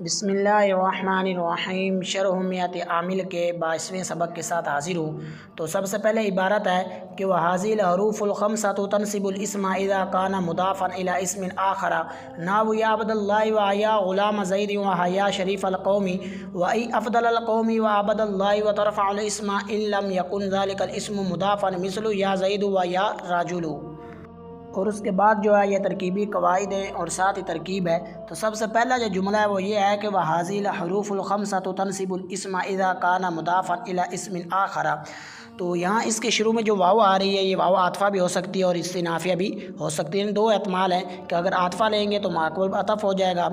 بسم اللہ الرحمن الرحیم شرح میت عامل کے 22ویں سبق کے ساتھ حاضر ہوں۔ تو سب سے پہلے عبارت ہے کہ وَهَذِهِ الْحُرُوفُ الْخَمْسَةُ تَنْصِبُ الْإِسْمَ إِذَا كَانَ مُضَافًا إِلَى اسْمٍ آخَرَ نَحْوُ يَا عَبْدَ اللَّهِ وَيَا غُلَامَ زَيْدٍ وَيَا شَرِيفَ الْقَوْمِ وَأَيْ أَفْضَلَ الْقَوْمِ وَعَبْدَ اللَّهِ وَتَرْفَعُ الْإِسْمَ إِنْ لَمْ يَكُنْ ذَلِكَ الْإِسْمُ مُضَافًا مِثْلُ يَا زَيْدُ وَيَا رَجُلُ۔ اور اس کے بعد جو ہے یہ ترکیبی قواعد ہیں اور ساتھ ہی ترکیب ہے۔ تو سب سے پہلا جو جملہ ہے وہ یہ ہے کہ وَهَذِهِ الْحُرُوفُ الْخَمْسَةُ تَنْصِبُ الْإِسْمَ إِذَا كَانَ مُضَافًا إِلَى اسْمٍ آخَرَ۔ تو یہاں اس کے شروع میں جو واو آ رہی ہے یہ واو عاطفہ بھی ہو سکتی ہے اور استنافیہ بھی ہو سکتی ہے۔ دو احتمال ہیں کہ اگر عاطفہ لیں گے تو معقول عطف ہو جائے گا،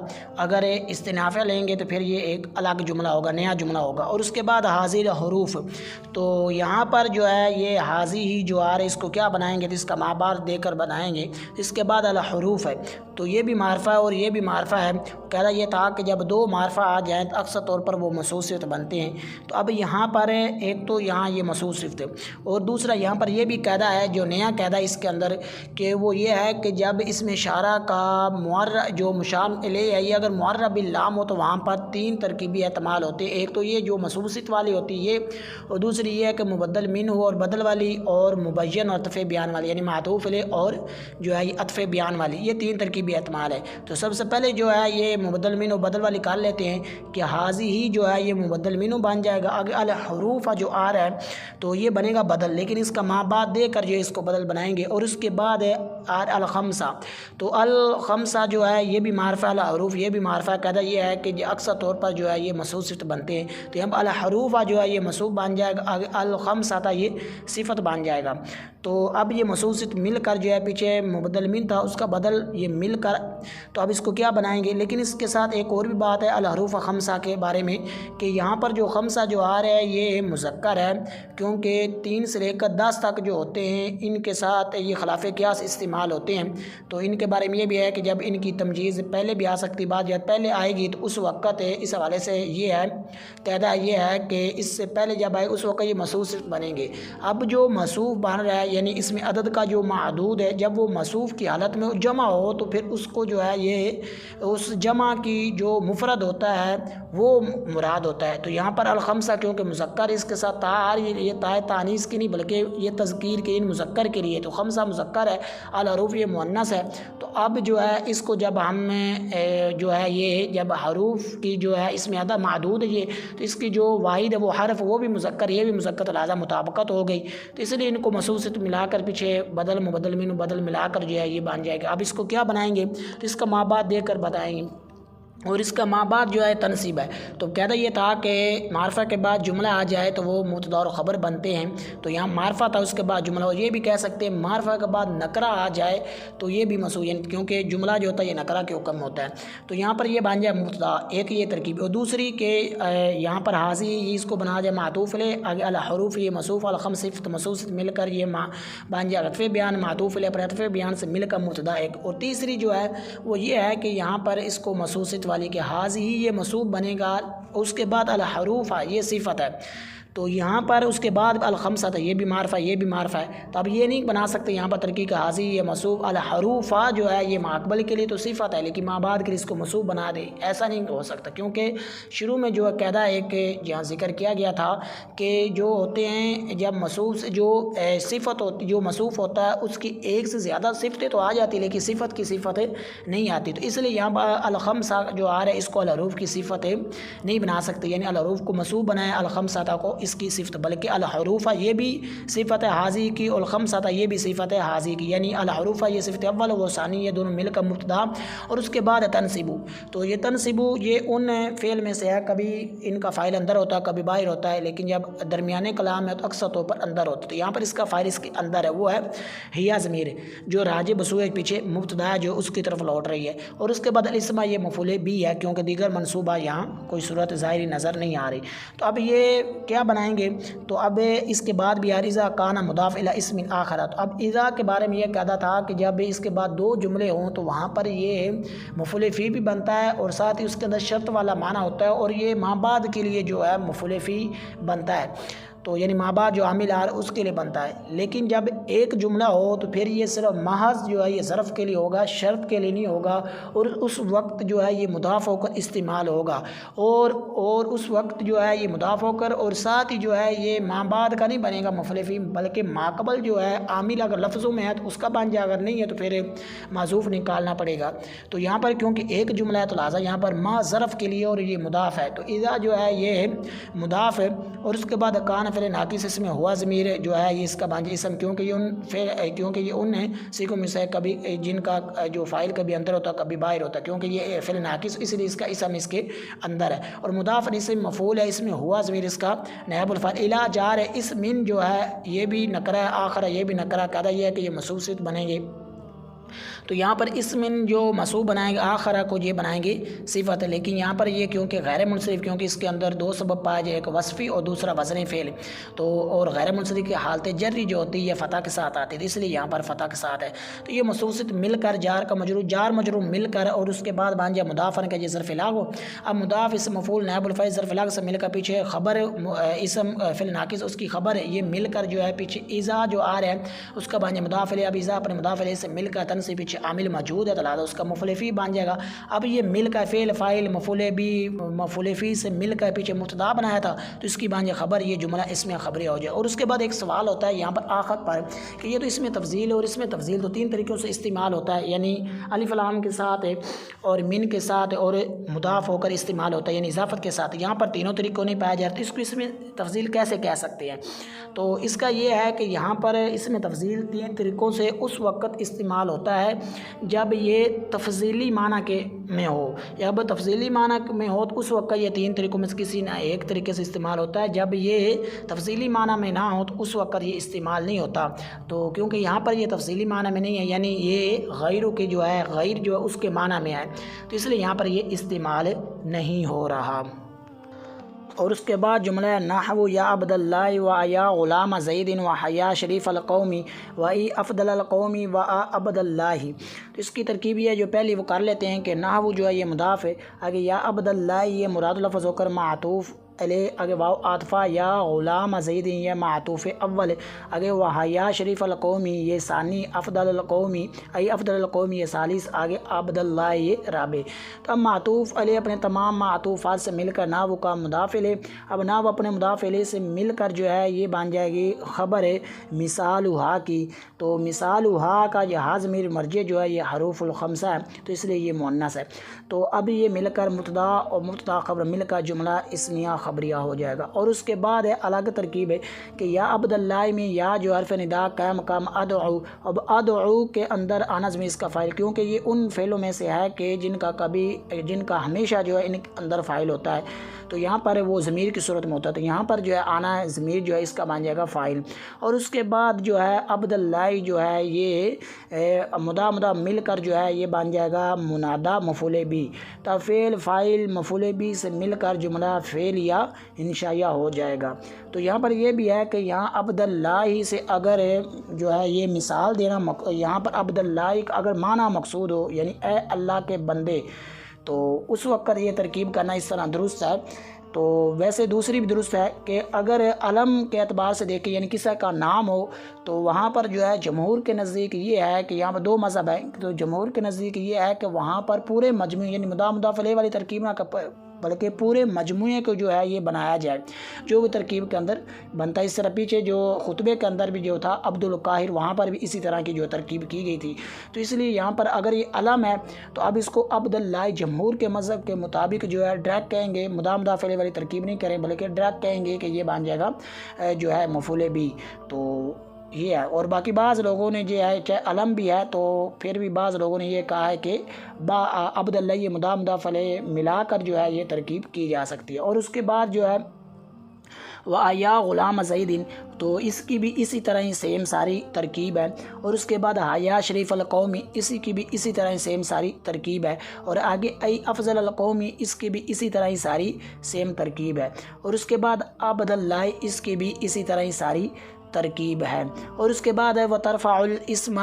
اگر استنافیہ لیں گے تو پھر یہ ایک الگ جملہ ہوگا، نیا جملہ ہوگا۔ اور اس کے بعد حاضر حروف، تو یہاں پر جو ہے یہ حاضی ہی جو آ رہے اس کو کیا بنائیں گے، تو اس کا ماں بار دے کر بنائیں گے۔ اس کے بعد الحروف ہے، تو یہ بھی معرفہ ہے اور یہ بھی معرفہ ہے۔ کہہ رہا یہ تھا کہ جب دو معرفہ آ جائیں تو اکثر طور پر وہ موصوف صفت بنتے ہیں۔ تو اب یہاں پر ایک تو یہاں یہ موصوف صفت ہے اور دوسرا یہاں پر یہ بھی قاعدہ ہے، جو نیا قاعدہ اس کے اندر کہ وہ یہ ہے کہ جب اس میں اشارہ کا معرب جو مشار الیہ ہے یہ اگر معرب باللام ہو تو وہاں پر تین ترکیبی احتمال ہوتے ہیں۔ ایک تو یہ جو موصوف صفت والی ہوتی ہے یہ، اور دوسری یہ ہے کہ مبدل منہ اور بدل والی، اور مبین اور عطف بیان والی، یعنی معطوف علیہ اور جو ہے یہ عطف بیان والی، یہ تین ترکیبی احتمال ہے۔ تو سب سے پہلے جو ہے یہ مبدل منہ اور بدل والی کر لیتے ہیں کہ حاضی ہی جو ہے یہ مبدل منہ بن جائے گا۔ اگر الحروف جو آ رہا ہے تو یہ بنے گا بدل، لیکن اس کا ماں بعد دے کر جو اس کو بدل بنائیں گے۔ اور اس کے بعد ہے الخمسہ، تو الخمسہ جو ہے یہ بھی معرفہ، الحروف یہ بھی معرفہ۔ قاعدہ یہ ہے کہ اکثر طور پر جو ہے یہ موصوف صفت بنتے ہیں، تو یہاں الحروف جو ہے یہ موصوف بن جائے گا، الخمسہ تھا یہ صفت بن جائے گا۔ تو اب یہ موصوف صفت مل کر جو ہے پیچھے مبدل من تھا اس کا بدل یہ مل کر، تو اب اس کو کیا بنائیں گے۔ لیکن اس کے ساتھ ایک اور بھی بات ہے الحروف خمسہ کے بارے میں کہ یہاں پر جو خمسہ جو آ رہا ہے یہ مذکر ہے، کیونکہ 3 سے لے کر 10 تک جو ہوتے ہیں ان کے ساتھ یہ خلاف قیاس استعمال ہوتے ہیں۔ تو ان کے بارے میں یہ بھی ہے کہ جب ان کی تمجیز پہلے بھی آ سکتی، بعد جب پہلے آئے گی تو اس وقت اس حوالے سے یہ ہے قاعدہ یہ ہے کہ اس سے پہلے جب آئے اس وقت یہ موصوف صفت بنیں گے۔ اب جو موصوف بن رہا ہے یعنی اس میں عدد کا جو معدود ہے، جب وہ موصوف کی حالت میں جمع ہو تو پھر اس کو جو ہے یہ اس جمع کی جو مفرد ہوتا ہے وہ مراد ہوتا ہے۔ تو یہاں پر الخمسہ کیونکہ مذکر اس کے ساتھ تا آ رہی ہے، یہ تا تانیث کی نہیں بلکہ یہ تذکیر کے ان مذکر کے لیے، تو خمسہ مذکر ہے، الحروف یہ مؤنث ہے۔ تو اب جو ہے اس کو جب ہم جو ہے یہ جب حروف کی جو ہے اس میں عدد معدود ہے یہ، تو اس کی جو واحد ہے وہ حرف وہ بھی مذکر یہ بھی مذکر، تو لہٰذا مطابقت ہو گئی۔ تو اس لیے ان کو موصوف صفت ملا کر پیچھے بدل مبدل من بدل ملا کر جو ہے یہ بن جائے گا۔ اب اس کو کیا بنائیں گے، تو اس کا ماں بعد دے کر بتائیں گے، اور اس کا ماں بعد جو ہے تنصیب ہے۔ تو قاعدہ یہ تھا کہ معرفہ کے بعد جملہ آ جائے تو وہ مبتدا اور خبر بنتے ہیں، تو یہاں معرفہ تھا اس کے بعد جملہ، اور یہ بھی کہہ سکتے ہیں معرفہ کے بعد نکرہ آ جائے تو یہ بھی موصوف، کیونکہ جملہ جو ہوتا ہے یہ نکرہ کے حکم ہوتا ہے۔ تو یہاں پر یہ بن جائے مبتدا، ایک یہ ترکیب، اور دوسری کہ یہاں پر حاضی یہ اس کو بنا جائے معطوف علیہ، آگے الحروف یہ موصوف، الخمس صفت موصوف مل کر یہ بن جائے عطف بیان، معطوف علیہ پر عطف بیان سے مل کر مبتدا ایک، اور تیسری جو ہے وہ یہ ہے کہ یہاں پر اس کو موصوف صفت والی کہ حاضی ہی یہ موصوف بنے گا، اس کے بعد الحروف یہ صفت ہے، تو یہاں پر اس کے بعد الخمسہ تھا یہ بھی معرفہ یہ بھی معرفہ ہے۔ تو اب یہ نہیں بنا سکتے یہاں پر ترکیب کا حاضی یہ موصوف، الحروف جو ہے یہ ماقبل کے لیے تو صفت ہے لیکن ماں بعد کے لیے اس کو موصوف بنا دے، ایسا نہیں ہو سکتا، کیونکہ شروع میں جو قاعدہ ایک یہاں ذکر کیا گیا تھا کہ جو ہوتے ہیں جب موصوف جو صفت ہوتی جو موصوف ہوتا ہے اس کی ایک سے زیادہ صفتیں تو آ جاتی لیکن صفت کی صفتیں نہیں آتی، تو اس لیے یہاں پر الخمسہ جو آ رہا ہے اس کو الحروف کی صفتیں نہیں بنا سکتے، یعنی الحروف کو موصوف بنایا الخمسہ کو اس کی صفت، بلکہ الحروف یہ بھی صفت ہے حاضی کی، اور الخمسہ یہ بھی صفت ہے حاضی کی، یعنی الحروف یہ صفت اول و ثانی یہ دونوں مل کر مبتدا، اور اس کے بعد تنصیبو، تو یہ تنصیبو یہ ان فعل میں سے ہے، کبھی ان کا فاعل اندر ہوتا ہے کبھی باہر ہوتا ہے، لیکن جب درمیانے کلام ہے تو اکثر طور پر اندر ہوتا ہے، تو یہاں پر اس کا فاعل اس کے اندر ہے وہ ہے ہیا ضمیر جو راجع بسوئے پیچھے مبتدا ہے جو اس کی طرف لوٹ رہی ہے، اور اس کے بعد الاسم یہ مفعول بھی ہے کیونکہ دیگر منصوبہ یہاں کوئی صورت ظاہری نظر نہیں آ رہی۔ تو اب یہ کیا بنائیں گے، تو اب اس کے بعد بھی اذا کان مضاف الی اسم آخر، تو اب اذا کے بارے میں یہ کہا تھا کہ جب اس کے بعد دو جملے ہوں تو وہاں پر یہ مفعول فی بھی بنتا ہے اور ساتھ ہی اس کے اندر شرط والا معنی ہوتا ہے، اور یہ ماں بعد کے لیے جو ہے مفعول فی بنتا ہے۔ تو یعنی ماں بعد جو عامل آ رہا ہے اس کے لیے بنتا ہے۔ لیکن جب ایک جملہ ہو تو پھر یہ صرف محض جو ہے یہ ظرف کے لیے ہوگا، شرط کے لیے نہیں ہوگا، اور اس وقت جو ہے یہ مضاف ہو کر استعمال ہوگا، اور اس وقت جو ہے یہ مضاف ہو کر، اور ساتھ ہی جو ہے یہ ماں بعد کا نہیں بنے گا مفعول فی، بلکہ ما قبل جو ہے عامل اگر لفظوں میں ہے تو اس کا بن جائے، اگر نہیں ہے تو پھر معذوف نکالنا پڑے گا۔ تو یہاں پر کیونکہ ایک جملہ ہے تو لہٰذا یہاں پر ما ظرف کے لیے اور یہ مضاف ہے، تو اذا جو ہے یہ مضاف ہے، اور اس کے بعد کان فعل ناقص اس میں ہوا ضمیر جو ہے یہ اس کا بن جائے اسم، کیونکہ یہ ان سیکھوں میں سے کبھی جن کا جو فاعل کبھی اندر ہوتا کبھی باہر ہوتا، کیونکہ یہ فعل ناقص اس لیے اس کا اسم اس کے اندر ہے، اور مضاف اسم مفعول ہے، اس میں ہوا ضمیر اس کا نائب الفاعل، الا جار اس من جو ہے یہ بھی نکرہ ہے، آخر یہ بھی نکرہ، قاعدہ یہ ہے کہ یہ موصوف صفت بنیں گے۔ تو یہاں پر اسم جو موصوف بنائیں گے آخرہ کو یہ بنائیں گے صفت ہے، لیکن یہاں پر یہ کیونکہ غیر منصرف، کیونکہ اس کے اندر دو سبب پائے جائے، ایک وصفی اور دوسرا وزن فعل، تو اور غیر منصرف کی حالت جری جو ہوتی ہے یہ فتح کے ساتھ آتی ہے، اس لیے یہاں پر فتح کے ساتھ ہے۔ تو یہ موصوف صفت مل کر جار کا مجرور، جار مجرور مل کر، اور اس کے بعد بن جائے مضافن کا یہ ظرف لاغ ہو۔ اب مضاف اسم مفعول نائب الفاعل ظرف لاغ سے مل کر پیچھے خبر اسم فعل ناقص اس کی خبر ہے، یہ مل کر جو ہے پیچھے اذا جو آ رہا ہے اس کا بن جائے مضاف الیہ، اب اذا اپنے مضاف الیہ سے مل کر تن سے پیچھے عامل موجود ہے تو لہٰذا اس کا مفعول فی بن جائے گا۔ اب یہ مل کر فعل فاعل مفعول فی سے مل کر پیچھے مبتدا بنایا تھا تو اس کی بن جائے خبر، یہ جملہ اس میں خبریہ ہو جائے۔ اور اس کے بعد ایک سوال ہوتا ہے یہاں پر آخر پر کہ یہ تو اس میں تفضیل ہے، اور اس میں تفضیل تو تین طریقوں سے استعمال ہوتا ہے، یعنی الف لام کے ساتھ اور من کے ساتھ اور مضاف ہو کر استعمال ہوتا ہے، یعنی اضافت کے ساتھ۔ یہاں پر تینوں طریقوں نہیں پایا جاتا، اس کو اس میں تفضیل کیسے کہہ سکتے ہیں؟ تو اس کا یہ ہے کہ یہاں پر اس میں تفضیل تین طریقوں سے اس وقت استعمال ہوتا ہے جب یہ تفضیلی معنی کے میں ہو، یا جب تفضیلی معنی میں ہو تو اس وقت یہ تین طریقوں میں سے کسی نہ ایک طریقے سے استعمال ہوتا ہے، جب یہ تفضیلی معنی میں نہ ہو تو اس وقت یہ استعمال نہیں ہوتا۔ تو کیونکہ یہاں پر یہ تفضیلی معنی میں نہیں ہے، یعنی یہ غیروں کے جو ہے غیر جو ہے اس کے معنی میں ہے، تو اس لیے یہاں پر یہ استعمال نہیں ہو رہا۔ اور اس کے بعد جملہ نحو یا عبد اللہ و یا غلام زید و حیا شریف القومی و ای افضل القومی و عبد اللہ، تو اس کی ترکیب یہ ہے جو پہلی وہ کر لیتے ہیں کہ نحو جو ہے یہ مضاف ہے، آگے یا عبد اللہ یہ مراد لفظ ہو کر معطوف علیہ، آگے واو عاطفہ، یا غلام زید یہ معطوف اول، آگے وہ حیا شریف القومی یہ ثانی، افضل القومی ای افضل القومی یہ ثالث، آگے عبد اللہ یہ رابع۔ تو اب معطوف علیہ اپنے تمام معطوفات سے مل کر نحو کا مضاف الیہ، اب نحو اپنے مضاف الیہ سے مل کر جو ہے یہ بن جائے گی خبر ہے مثال ہا کی، تو مثال ہا کا یہ ہا ضمیر مرجع جو ہے یہ حروف الخمسہ ہے، تو اس لیے یہ مؤنث ہے۔ تو اب یہ مل کر مبتدا اور مبتدا خبر مل کر جملہ اسمیہ خبریہ ہو جائے گا۔ اور اس کے بعد ہے الگ ترکیب ہے کہ یا عبد اللہ میں یا جو حرف ندا کا مقام ادعو، اب ادعو کے اندر آنا ضمیر اس کا فاعل، کیونکہ یہ ان فعلوں میں سے ہے کہ جن کا ہمیشہ جو ہے ان کے اندر فاعل ہوتا ہے، تو یہاں پر وہ ضمیر کی صورت میں ہوتا ہے، تو یہاں پر جو ہے آنا ہے ضمیر جو ہے اس کا بن جائے گا فاعل۔ اور اس کے بعد جو ہے عبد اللہ جو ہے یہ مدا مل کر جو ہے یہ بن جائے گا منادا مفعول بھی، تو فعل فاعل مفعول بھی سے مل کر جملہ فعل یا انشائیہ ہو جائے گا۔ تو یہاں پر یہ بھی ہے کہ یہاں عبد اللہ سے اگر جو ہے یہ مثال دینا، یہاں پر عبد اللہ کا اگر معنی مقصود ہو یعنی اے اللہ کے بندے، تو اس وقت یہ ترکیب کرنا اس طرح درست ہے۔ تو ویسے دوسری بھی درست ہے کہ اگر علم کے اعتبار سے دیکھیں یعنی کسی کا نام ہو، تو وہاں پر جو ہے جمہور کے نزدیک یہ ہے کہ یہاں پر دو مذہب ہے، تو جمہور کے نزدیک یہ ہے کہ وہاں پر پورے مجموعے یعنی مضاف علیہ والی ترکیب نہ بلکہ پورے مجموعے کو جو ہے یہ بنایا جائے جو بھی ترکیب کے اندر بنتا ہے۔ اس طرح پیچھے جو خطبے کے اندر بھی جو تھا عبد القاہر، وہاں پر بھی اسی طرح کی جو ترکیب کی گئی تھی، تو اس لیے یہاں پر اگر یہ علم ہے تو اب اس کو عبد اللہ جمہور کے مذہب کے مطابق جو ہے ڈائریکٹ کہیں گے، مضاف علیہ والی ترکیب نہیں کریں بلکہ ڈائریکٹ کہیں گے کہ یہ بن جائے گا جو ہے مفعول بھی، تو یہ ہے۔ اور باقی بعض لوگوں نے جو ہے چاہے علم بھی ہے تو پھر بھی بعض لوگوں نے یہ کہا ہے کہ عبد اللہ یہ مضاف علیہ ملا کر جو ہے یہ ترکیب کی جا سکتی ہے۔ اور اس کے بعد جو ہے یا غلام زیدین، تو اس کی بھی اسی طرح ہی سیم ساری ترکیب ہے۔ اور اس کے بعد حیا شریف القومی، اسی کی بھی اسی طرح ہی سیم ساری ترکیب ہے۔ اور آگے ای افضل القومی، اس کی بھی اسی طرح ہی ساری سیم ترکیب ہے۔ اور اس کے بعد عبد اللہ، اس کی بھی اسی طرح ہی ساری ترکیب ہے۔ اور اس کے بعد ہے وترفع الاسم،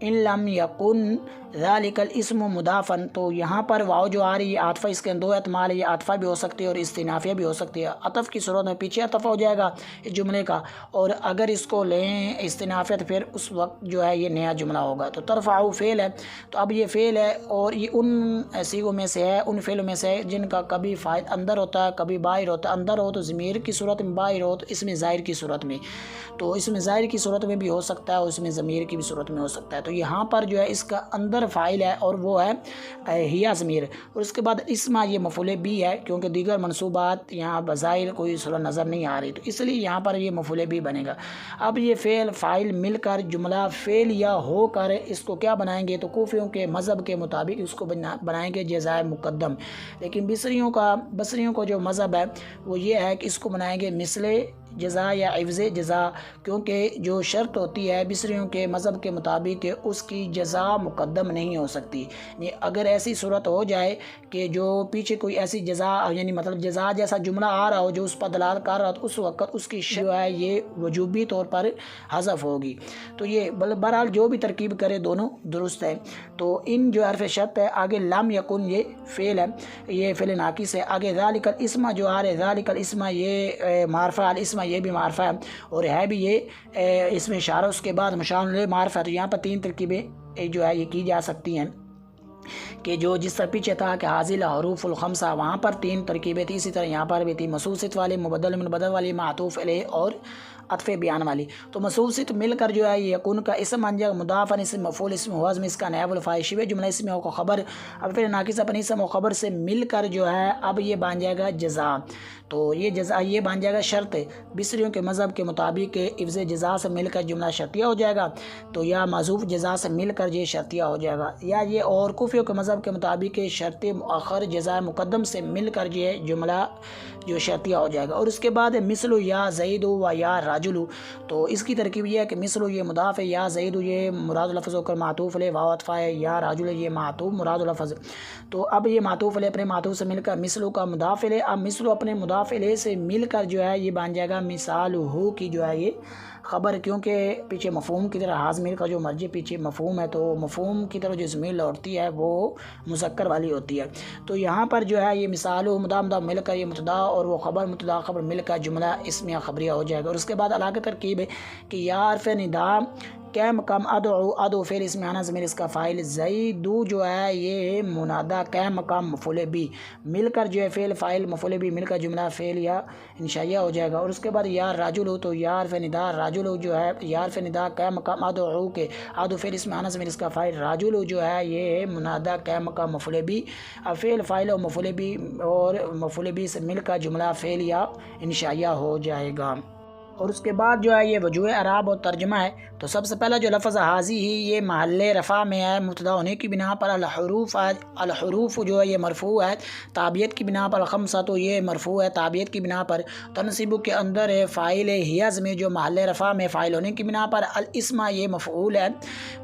ان لم یکن ذالک الاسم مضافن، تو یہاں پر واو جو آ رہی ہے عاطفہ، اس کے دو احتمال ہے، یہ عاطفہ بھی ہو سکتی ہے اور استنافیہ بھی ہو سکتی ہے۔ عطف کی صورت میں پیچھے عطف ہو جائے گا اس جملے کا، اور اگر اس کو لیں استنافیت پھر اس وقت جو ہے یہ نیا جملہ ہوگا۔ تو ترفعوا فعل ہے، تو اب یہ فعل ہے اور یہ ان صیغوں میں سے ہے، ان فعلوں میں سے ہے جن کا کبھی فاعل اندر ہوتا ہے کبھی باہر ہوتا ہے۔ اندر ہو تو ضمیر کی صورت میں، باہر ہو تو اسم ظاہر کی صورت میں، تو اسم ظاہر کی صورت میں بھی ہو سکتا ہے اور اس میں ضمیر کی بھی صورت میں ہو سکتا ہے۔ تو یہاں پر جو ہے اس کا اندر فاعل ہے اور وہ ہے ہیا ضمیر، اور اس کے بعد اسما یہ مفعول بھی ہے، کیونکہ دیگر منصوبات یہاں بظاہر کوئی صورت نظر نہیں آ رہی، تو اس لیے یہاں پر یہ مفعول بھی بنے گا۔ اب یہ فعل فاعل مل کر جملہ فعل یا ہو کر اس کو کیا بنائیں گے؟ تو کوفیوں کے مذہب کے مطابق اس کو بنائیں گے جزائے مقدم، لیکن بصریوں کو جو مذہب ہے وہ یہ ہے کہ اس کو بنائیں گے مثل جزا یا عوض جزا، کیونکہ جو شرط ہوتی ہے بصریوں کے مذہب کے مطابق اس کی جزا مقدم نہیں ہو سکتی، یعنی اگر ایسی صورت ہو جائے کہ جو پیچھے کوئی ایسی جزا، یعنی مطلب جزا جیسا جملہ آ رہا ہو جو اس پر دلالت کر رہا ہو، تو اس وقت اس کی جو ہے یہ وجوبی طور پر حذف ہوگی۔ تو یہ بہرحال جو بھی ترکیب کرے دونوں درست ہے۔ تو ان جو حرف شرط ہے، آگے لم یکن یہ فعل ہے، یہ فعل ناقص ہے، آگے ذالک الاسم جو آ رہے ذالک الاسم یہ معرفہ، الاسم یہ بھی معرفہ ہے اور ہے بھی یہ اسم اشارہ، اس کے بعد مشار الیہ معرفہ۔ تو یہاں پر تین ترکیبیں جو ہے یہ کی جا سکتی ہیں کہ جو جس طرح پیچھے تھا کہ حاصل حروف الخمسہ، وہاں پر تین ترکیبیں تھی، اسی طرح یہاں پر بھی تھی، مصوصت والی، مبدل من بدل والی، معطوف علیہ اور عطف بیان والی۔ تو مصوصت مل کر جو ہے یہ یکون کا اسم بن جائے گا، مضافن اسم مفعول اسم وزن اس کا نائب الفاعل، شبہ جملہ اسم و خبر، اب پھر ناقص اپنے اسم و خبر سے مل کر جو ہے اب یہ بن جائے گا جزا۔ تو یہ جزا یہ بن جائے گا شرط، بصریوں کے مذہب کے مطابق عوض جزا سے مل کر جملہ شرطیہ ہو جائے گا، تو یا معذوف جزا سے مل کر یہ شرطیہ ہو جائے گا، یا یہ اور کوفیوں کے مذہب کے مطابق شرط مؤخر جزا مقدم سے مل کر یہ جملہ جو شرطیہ ہو جائے گا۔ اور اس کے بعد مثل یا زید و یا راجل، تو اس کی ترکیب یہ ہے کہ مثل یہ مضاف ہے، یا زید یہ مراد لفظ ہو کر معطوف علیہ واو عطف ہے، یا راجل یہ معطوف مراد لفظ۔ تو اب یہ معطوف علیہ اپنے معطوف سے مل کر مثل کا مضاف علیہ، اب مثل اپنے مضاف علیہ سے مل کر جو ہے یہ بن جائے گا مثال ہو کی جو ہے یہ خبر، کیونکہ پیچھے مفہوم کی طرح حاضمیر کا جو مرجع پیچھے مفہوم ہے، تو مفہوم کی طرح جو ضمیر لوٹتی ہے وہ مذکر والی ہوتی ہے۔ تو یہاں پر جو ہے یہ مثال ہو مدام مل کر یہ مبتدا اور وہ خبر مبتدا خبر مل کر جملہ اسمیہ خبریہ ہو جائے گا۔ اور اس کے بعد علاقہ ترکیب ہے کہ یا حرف ندا کیم کم ادعو فعل اسم آنا ضمیر اس کا فاعل، زیدو جو ہے یہ منادا، کیم کم مفعول بھی مل کر جو ہے فعل فاعل مفعول بھی مل کر جملہ فعل یا انشائیہ ہو جائے گا۔ اور اس کے بعد یا راجل ہو، تو یا حرف ندا راجل جو ہے یا حرف ندا کیم کم ادعو کے ادعو فعل اسم آنا ضمیر اس کا فاعل، راجل جو ہے یہ منادا کیم کم مفعول بھی، فعل فاعل اور مفعول بھی سے مل کر جملہ فعل یا انشائیہ ہو جائے گا۔ اور اس کے بعد جو ہے یہ وجوہ اعراب اور ترجمہ ہے۔ تو سب سے پہلا جو لفظ حاضی ہی یہ محل رفع میں ہے، مبتدا ہونے کی بنا پر، الحروف جو ہے یہ مرفوع ہے تابعیت کی بنا پر، خمسہ تو یہ مرفوع ہے تابعیت کی بنا پر، تنصیب کے اندر ہے فاعل حیض میں جو محل رفع میں فاعل ہونے کی بنا پر، الاسم یہ مفعول ہے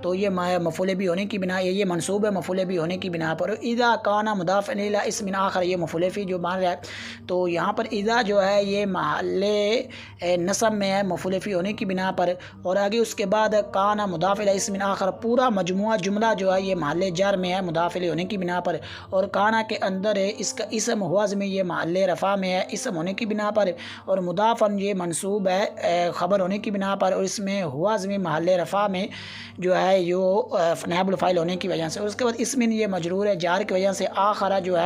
تو یہ مفعول بھی ہونے کی بنا، یہ منصوب ہے مفعول بھی ہونے کی بنا پر، اذا کان مضاف الی اسم آخر یہ مفعول فی جو بن رہا ہے۔ تو یہاں پر اذا جو ہے یہ محل نصب میں ہے مفعول فی ہونے کی بنا پر، اور آگے اس کے بعد کان مضاف الی اسم آخر پورا مجموعہ جملہ جو ہے یہ محل جر میں ہے مضاف الی ہونے کی بنا پر، اور کانا کے اندر ہے اس کا اسم ہواز میں یہ محل رفع میں ہے اسم ہونے کی بنا پر، اور مضافن یہ منصوب ہے خبر ہونے کی بنا پر، اور اس میں ہواز میں محل رفع میں جو ہے یہ نائب الفاعل ہونے کی وجہ سے، اور اس کے بعد اسمن یہ مجرور ہے جار کی وجہ سے، آخرہ جو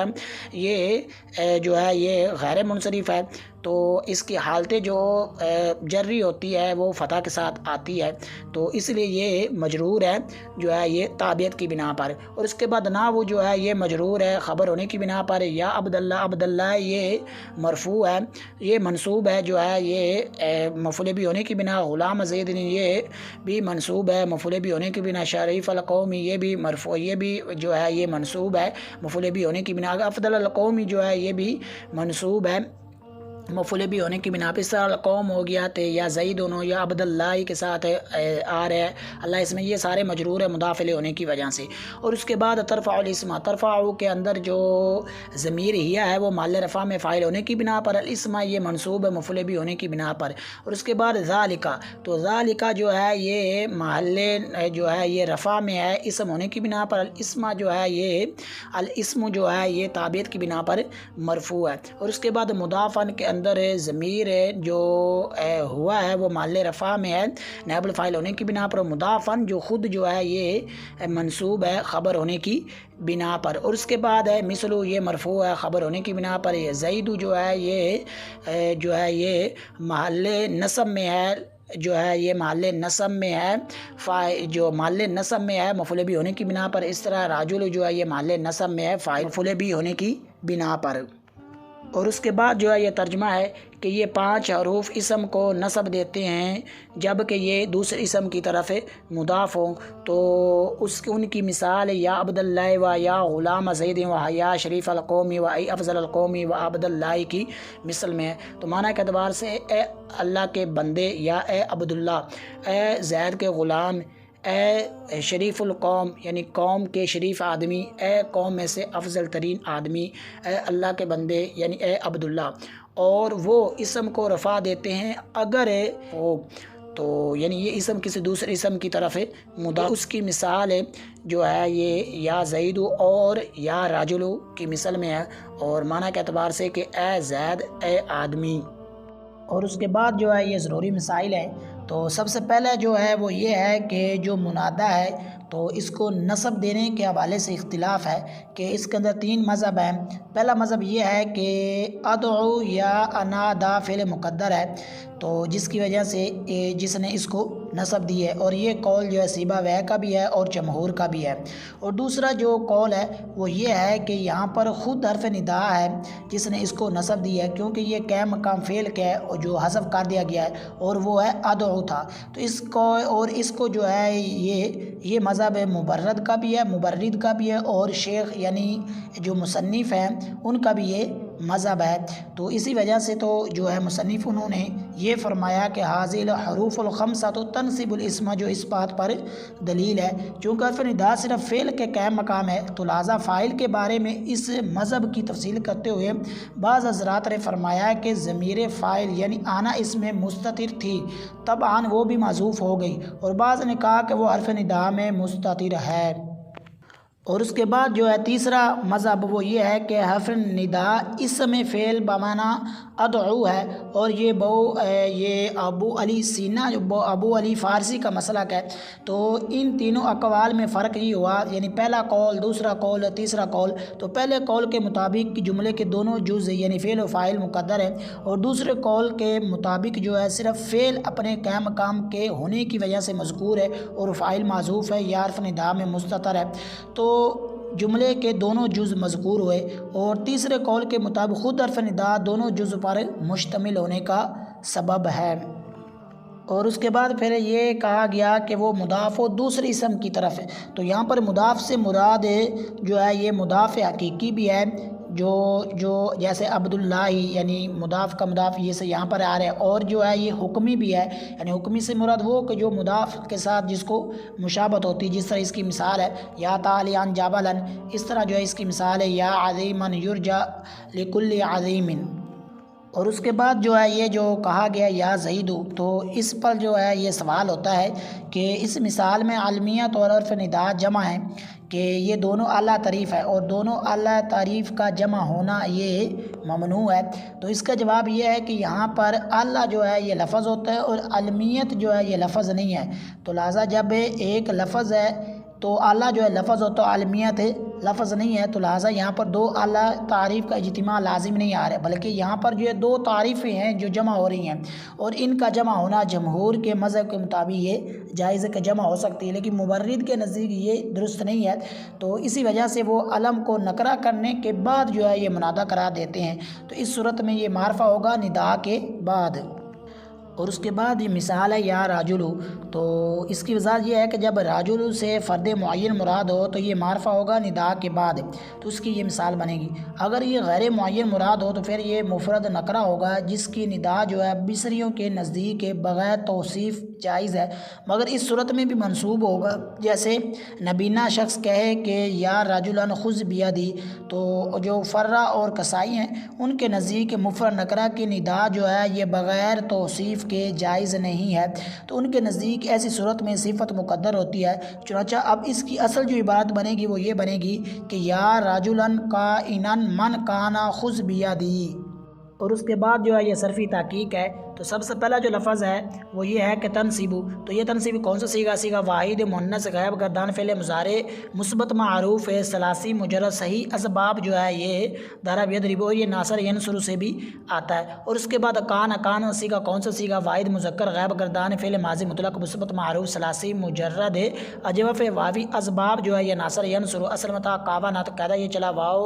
ہے یہ غیر منصرف ہے، تو اس کی حالتیں جو جری ہوتی ہے وہ فتح کے ساتھ آتی ہے، تو اس لیے یہ مجرور ہے جو ہے یہ تابعیت کی بنا پر، اور اس کے بعد نہ وہ جو ہے یہ مجرور ہے خبر ہونے کی بنا پر، یا عبداللہ یہ مرفوع ہے یہ منصوب ہے جو ہے یہ مفعول بھی ہونے کی بنا، غلام زید یہ بھی منصوب ہے مفعول بھی ہونے کی بنا، شریف القومی یہ بھی مرفوع یہ بھی جو ہے یہ منصوب ہے مفعول بھی ہونے کی بنا، افضل القومی جو ہے یہ بھی منصوب ہے مفعول بھی ہونے کی بنا پر، اس طرح قوم ہو گیا تو یا زیدن یا عبداللہ کے ساتھ آ رہا ہے اللہ، اس میں یہ سارے مجرور ہے مضاف الیہ ہونے کی وجہ سے۔ اور اس کے بعد ترفع الاسم، ترفع کے اندر جو ضمیر ہیا ہے وہ محل رفع میں فاعل ہونے کی بنا پر، الاسم یہ منصوب ہے مفعول بھی ہونے کی بنا پر۔ اور اس کے بعد ذالک، تو ذالک جو ہے یہ محل جو ہے یہ رفع میں ہے اسم ہونے کی بنا پر، الاسم جو ہے یہ الاسم جو ہے یہ تابعیت کی بنا پر مرفوع ہے۔ اور اس کے بعد مضافن کے اندر ضمیر جو ہوا ہے وہ محل رفع میں ہے نائب الفاعل ہونے کی بنا پر، مضافن جو خود جو ہے یہ منصوب ہے خبر ہونے کی بنا پر۔ اور اس کے بعد ہے مثلو، یہ مرفوع ہے خبر ہونے کی بنا پر، یہ زید جو ہے یہ محل نصب میں ہے، جو ہے یہ محل نصب میں ہے جو محل نصب میں ہے مفعول بھی ہونے کی بنا پر۔ اس طرح راجل جو ہے یہ محل نصب میں ہے فاعل مفعول بھی ہونے کی بنا پر۔ اور اس کے بعد جو ہے یہ ترجمہ ہے کہ یہ 5 حروف اسم کو نصب دیتے ہیں جب کہ یہ دوسرے اسم کی طرف مضاف ہوں، تو ان کی مثال یا عبداللہ و یا غلام زید و یا شریف القومی و ای افضل القومی و عبداللہ کی مثل میں ہے۔ تو معنی کے اعتبار سے اے اللہ کے بندے، یا اے عبداللہ، اے زید کے غلام، اے شریف القوم یعنی قوم کے شریف آدمی، اے قوم میں سے افضل ترین آدمی، اے اللہ کے بندے یعنی اے عبداللہ۔ اور وہ اسم کو رفع دیتے ہیں اگر ہو تو یعنی یہ اسم کسی دوسرے اسم کی طرف مضاف، اس کی مثال جو ہے یہ یا زید اور یا راجلو کی مثل میں ہے، اور معنی کے اعتبار سے کہ اے زید، اے آدمی۔ اور اس کے بعد جو ہے یہ ضروری مسائل ہیں۔ تو سب سے پہلے جو ہے وہ یہ ہے کہ جو منادہ ہے تو اس کو نصب دینے کے حوالے سے اختلاف ہے کہ اس کے اندر 3 مذہب ہیں۔ پہلا مذہب یہ ہے کہ ادعو یا انادا فعل مقدر ہے، تو جس کی وجہ سے جس نے اس کو نصب دی ہے، اور یہ قول جو ہے سیبہ وے کا بھی ہے اور جمہور کا بھی ہے۔ اور دوسرا جو قول ہے وہ یہ ہے کہ یہاں پر خود حرف ندا ہے جس نے اس کو نصب دی ہے، کیونکہ یہ قیم مقام فعل کا ہے اور جو حذف کر دیا گیا ہے، اور وہ ہے ادعو تھا، تو اس کو جو ہے یہ مذہب مبرد کا بھی ہے، مبرد کا بھی ہے، اور شیخ یعنی جو مصنف ہیں ان کا بھی یہ مذہب ہے۔ تو اسی وجہ سے تو جو ہے مصنف انہوں نے یہ فرمایا کہ حاضل حروف الخمسہ تو تنصب الاسم، جو اس بات پر دلیل ہے چونکہ حرف ندا صرف فعل کے قائم مقام ہے، تو لہذا فاعل کے بارے میں اس مذہب کی تفصیل کرتے ہوئے بعض حضرات نے فرمایا کہ ضمیر فاعل یعنی آنا اس میں مستتر تھی، طبعاً وہ بھی محذوف ہو گئی، اور بعض نے کہا کہ وہ حرف ندا میں مستتر ہے۔ اور اس کے بعد جو ہے تیسرا مذہب وہ یہ ہے کہ حرف ندا اسم فعل بمعنی ادعو ہے، اور یہ ابو علی سینا جو ابو علی فارسی کا مسلک ہے۔ تو ان تینوں اقوال میں فرق یہ ہوا، یعنی پہلا قول، دوسرا قول، تیسرا قول۔ تو پہلے قول کے مطابق جملے کے دونوں جز یعنی فعل و فاعل مقدر ہے، اور دوسرے قول کے مطابق جو ہے صرف فعل اپنے قائم مقام کے ہونے کی وجہ سے مذکور ہے اور فاعل معذوف ہے یا حرف ندا میں مستتر ہے، تو جملے کے دونوں جز مذکور ہوئے۔ اور تیسرے قول کے مطابق خود حرف ندا دونوں جز پر مشتمل ہونے کا سبب ہے۔ اور اس کے بعد پھر یہ کہا گیا کہ وہ مضاف و دوسرے اسم کی طرف ہے، تو یہاں پر مضاف سے مراد جو ہے یہ مضاف حقیقی بھی ہے، جو جیسے عبداللہ یعنی مضاف کا مضاف یہ سے یہاں پر آ رہا ہے، اور جو ہے یہ حکمی بھی ہے، یعنی حکمی سے مراد وہ کہ جو مضاف کے ساتھ جس کو مشابہت ہوتی، جس طرح اس کی مثال ہے یا تعالیان جابلن، اس طرح جو ہے اس کی مثال ہے یا عظیمن یرجا لکل عظیم۔ اور اس کے بعد جو ہے یہ جو کہا گیا یا زیدو، تو اس پر جو ہے یہ سوال ہوتا ہے کہ اس مثال میں علمیت اور حرف ندا جمع ہے کہ یہ دونوں اعلیٰ تعریف ہے، اور دونوں اعلیٰ تعریف کا جمع ہونا یہ ممنوع ہے۔ تو اس کا جواب یہ ہے کہ یہاں پر اعلیٰ جو ہے یہ لفظ ہوتا ہے اور علمیت جو ہے یہ لفظ نہیں ہے، تو لہٰذا جب ایک لفظ ہے تو اعلیٰ جو ہے لفظ ہوتا ہے، علمیت لفظ نہیں ہے، تو لہٰذا یہاں پر 2 اعلیٰ تعریف کا اجتماع لازم نہیں آ رہا ہے، بلکہ یہاں پر جو ہے 2 تعریفیں ہیں جو جمع ہو رہی ہیں، اور ان کا جمع ہونا جمہور کے مذہب کے مطابق یہ جائز ہے کہ جمع ہو سکتی ہے، لیکن مبرد کے نزدیک یہ درست نہیں ہے، تو اسی وجہ سے وہ علم کو نکرہ کرنے کے بعد جو ہے یہ منادہ قرار دیتے ہیں، تو اس صورت میں یہ معرفہ ہوگا ندا کے بعد۔ اور اس کے بعد یہ مثال ہے یا راجلو، تو اس کی وضاحت یہ ہے کہ جب راجلو سے فرد معین مراد ہو تو یہ معرفہ ہوگا ندا کے بعد، تو اس کی یہ مثال بنے گی۔ اگر یہ غیر معین مراد ہو تو پھر یہ مفرد نکرہ ہوگا جس کی ندا جو ہے بصریوں کے نزدیک بغیر توصیف جائز ہے، مگر اس صورت میں بھی منصوب ہوگا جیسے نبینا شخص کہے کہ یا رجلن خذ بیدی، تو جو فرا اور کسائی ہیں ان کے نزدیک مفرد نکرہ کی ندا جو ہے یہ بغیر توصیف کے جائز نہیں ہے، تو ان کے نزدیک ایسی صورت میں صفت مقدر ہوتی ہے۔ چنانچہ اب اس کی اصل جو عبارت بنے گی وہ یہ بنے گی کہ یا رجلن کائنا من کانا خذ بیدی، اور اس کے بعد جو ہے یہ صرفی تحقیق ہے۔ تو سب سے پہلا جو لفظ ہے وہ یہ ہے کہ تنصیبو، تو یہ تنصیب کون سا سیگا؟ سیگا واحد مؤنث غائب گردان فعل مضارع مثبت معروف ہے ثلاثی مجرد صحیح اسباب جو ہے یہ ضرب یضرب، اور یہ ناصر ینصر سے بھی آتا ہے۔ اور اس کے بعد کان سیگا کون سا سیگا؟ واحد مذکر غائب گردان فعل ماضی مطلق مثبت معروف ثلاثی مجرد اجوف واوی اسباب جو ہے یہ ناصر ینصر، اصل متا کاوا نہ تو قاعدہ یہ چلا واو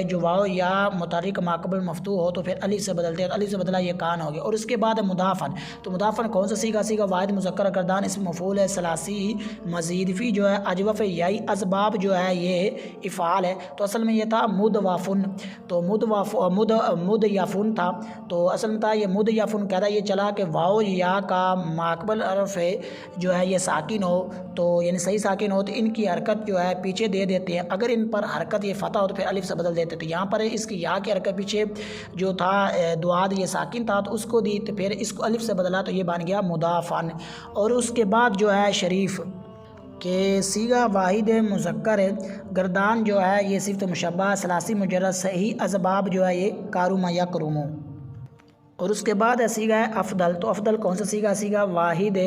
جو واو یا متحرک ماقبل مفتوح ہو تو پھر الف سے بدلتے ہیں، الف سے بدلا یہ کان ہو گیا۔ اور اس کے بعد مضافن، تو مضافن کون سا سیگا؟ سیگا واحد مذکر گردان اسم مفعول ہے ثلاثی مزید فی جو ہے اجوف یائی اسباب جو ہے یہ افعال ہے، تو اصل میں یہ تھا مدوافن، تو مد یافن تھا، تو اصل میں تھا یہ مد یافن، کہتا یہ چلا کہ واو یا کا ماقبل حرف جو ہے یہ ساکن ہو، تو یعنی صحیح ساکن ہو تو ان کی حرکت جو ہے پیچھے دے دیتے ہیں، اگر ان پر حرکت یہ فتح ہو تو پھر الف سے بدل دیتے، تو یہاں پر اس کی یا کی حرکت پیچھے جو تھا دعاد یہ ساکن تھا تو اس کو دی، تو پھر اس کو الف سے بدلا تو یہ بن گیا مضافن۔ اور اس کے بعد جو ہے شریف کہ سیگا واحد مذکر گردان جو ہے یہ صفت مشبہ ثلاثی مجرد صحیح اسباب جو ہے یہ کاروما یا کرومو۔ اور اس کے بعد ہے سیگا ہے افضل، تو افضل کون سا سیگا؟ سیگا واحد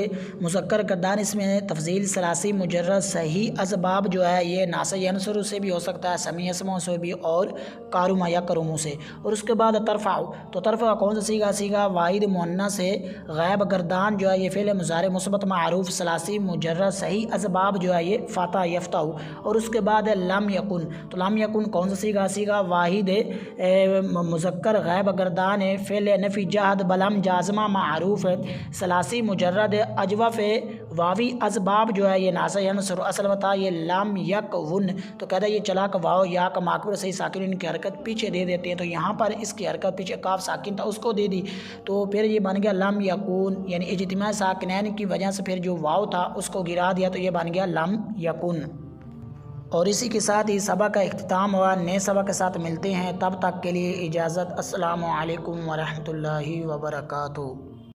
مذکر گردان اس میں تفضیل ثلاثی مجرد صحیح اسباب جو ہے یہ ناصر ینصر سے بھی ہو سکتا ہے، سمیع اسموں سے بھی، اور کاروما یا کرومو سے۔ اور اس کے بعد ترفع، تو ترفع کون سا سیگا؟ سیگا واحد مؤنث غائب گردان جو ہے یہ فعل مضارع مثبت معروف ثلاثی مجرد صحیح اسباب جو ہے یہ فاتح یفتح۔ اور اس کے بعد ہے لم یکن، تو لم یکن کون سا سیگا؟ سیگا واحد مذکر غائب گردان فعل نفی جہد بلم جازمہ معروف ثلاثی مجرد اجوف واوی اسباب جو ہے یہ ناصر ینصر، اصل میں تھا یہ لم یکون، تو کہتا ہے یہ چلا کہ واو یا کا ماقبل صحیح ساکن ان کی حرکت پیچھے دے دیتے ہیں، تو یہاں پر اس کی حرکت پیچھے کاف ساکن تھا اس کو دے دی، تو پھر یہ بن گیا لم یکون، یعنی اجتماع ساکنین کی وجہ سے پھر جو واو تھا اس کو گرا دیا تو یہ بن گیا لم یکون۔ اور اسی کے ساتھ ہی سبق کا اختتام ہوا، نئے سبق کے ساتھ ملتے ہیں، تب تک کے لیے اجازت، السلام علیکم ورحمۃ اللہ وبرکاتہ۔